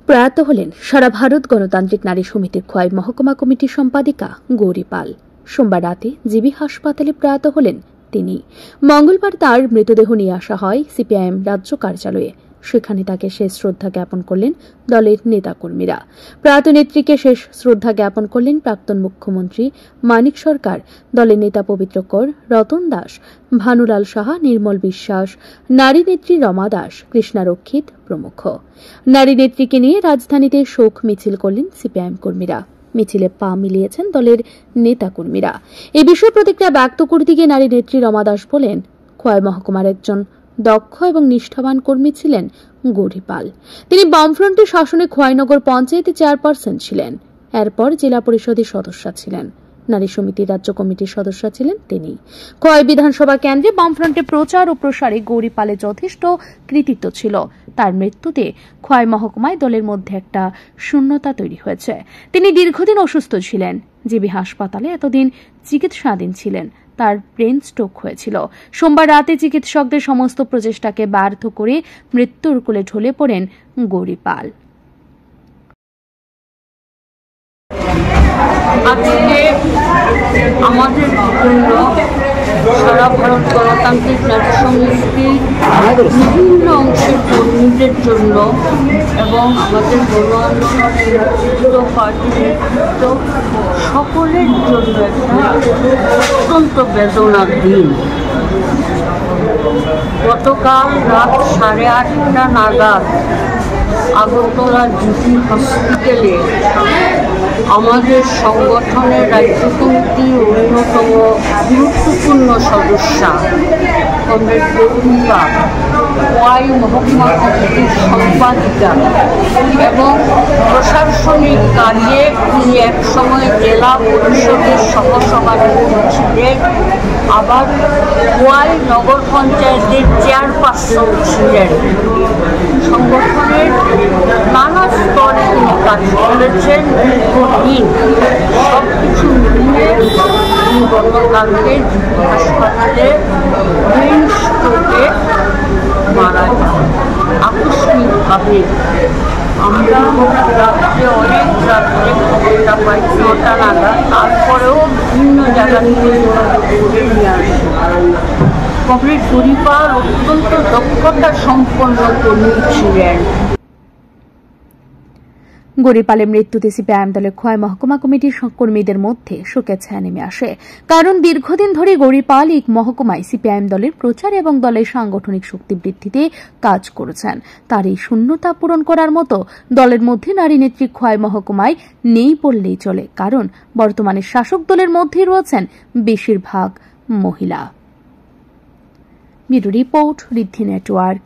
প্রয়াত হলেন সারা ভারত গণতান্ত্রিক নারী সমিতির খোয়াই মহকুমা কমিটির সম্পাদিকা গৌরী পাল। সোমবার রাতে জিবি হাসপাতালে প্রয়াত হলেন তিনি। মঙ্গলবার তার মৃতদেহ নিয়ে আসা হয় সিপিআইএম রাজ্য কার্যালয়ে। সেখানে তাকে শেষ শ্রদ্ধা জ্ঞাপন করলেন দলের নেতাকর্মীরা। প্রয়াত নেত্রীকে শেষ শ্রদ্ধা জ্ঞাপন করলেন প্রাক্তন মুখ্যমন্ত্রী মানিক সরকার, দলের নেতা পবিত্র কর, রতন দাস, ভানুলাল সাহা, নির্মল বিশ্বাস, নারী নেত্রী রমা দাস, কৃষ্ণা রক্ষিত প্রমুখ। নারী নেত্রীকে নিয়ে রাজধানীতে শোক মিছিল করলেন সিপিআইএম কর্মীরা। মিছিলে পা মিলিয়েছেন দলের নেতাকর্মীরা। এ বিষয়ে প্রতিক্রিয়া ব্যক্ত করতে গিয়ে নারী নেত্রী রমা দাস বলেন, খোয়াই মহকুমার একজন দক্ষ এবং নিষ্ঠাবান কর্মী ছিলেন গৌরী পাল। তিনি বামফ্রন্টের শাসনে খোয়াইনগর পঞ্চায়েতে চেয়ারপারসন ছিলেন। এরপর জেলা পরিষদের সদস্য ছিলেন। নারী সমিতির রাজ্য কমিটির সদস্য ছিলেন তিনি। খোয়াই বিধানসভা কেন্দ্রে বামফ্রন্টে প্রচার ও প্রসারে গৌরী পালের যথেষ্ট কৃতিত্ব ছিল। তার মৃত্যুতে খোয়াই মহকুমায় দলের মধ্যে একটা শূন্যতা তৈরি হয়েছে। তিনি দীর্ঘদিন অসুস্থ ছিলেন। জিবি হাসপাতালে এতদিন চিকিৎসাধীন ছিলেন। তার ব্রেন স্ট্রোক হয়েছিল। সোমবার রাতে চিকিৎসকদের সমস্ত প্রচেষ্টাকে ব্যর্থ করে মৃত্যুর কোলে ঢলে পড়েন গৌরী পাল। আজকে আমাদের জন্য সারা ভারত গণতান্ত্রিক নারী সমিতির বিভিন্ন অংশের কর্মীদের জন্য এবং আমাদের গণ আন্দোলনের নেতৃত্ব, পার্টির নেতৃত্ব সকলের জন্য একটা অত্যন্ত বেদনার দিন। গতকাল রাত 8:30 নাগাদ আগরতলা জিবি হসপিটালে আমাদের সংগঠনের রাজ্য কমিটির অন্যতম গুরুত্বপূর্ণ সদস্যা কমরেড গৌরী পাল, খোয়াই মহকুমা কমিটির সম্পাদিকা এবং প্রশাসনিক কাজে তিনি একসময় জেলা পরিষদের সহসভাপতি ছিলেন, আবার খোয়াই নগর পঞ্চায়েতের চেয়ারপারসন ছিলেন। সংগঠনের নানা স্তরে তিনি কাজ করেছেন দীর্ঘদিন। সব কিছু মিলিয়ে তিনি গতকালকে হাসপাতালে ব্রেন স্ট্রোকে মারা যান আকস্মিকভাবে। আমরা রাত্রে অনেক রাত্রে খবরটা পাই 9টা নাগাদ, তারপরেও বিভিন্ন জায়গা থেকে যোগাযোগ করে নিয়ে আসি। কমরেড গৌরী পাল অত্যন্ত দক্ষতা সম্পন্ন কর্মী ছিলেন। গৌরী পালের মৃত্যুতে সিপিআইএম দলের খোয়াই মহকুমা কমিটির কর্মীদের মধ্যে শোকের ছায়া নেমে আসে। কারণ দীর্ঘদিন ধরে গৌরী পাল এই মহকুমায় সিপিআইএম দলের প্রচার এবং দলের সাংগঠনিক শক্তি বৃদ্ধিতে কাজ করেছেন। তার এই শূন্যতা পূরণ করার মতো দলের মধ্যে নারী নেত্রী খোয়াই মহকুমায় নেই বললেই চলে। কারণ বর্তমানে শাসক দলের মধ্যেই রয়েছেন বেশিরভাগ মহিলা। ব্যুরো রিপোর্ট, ঋদ্ধি নেটওয়ার্ক।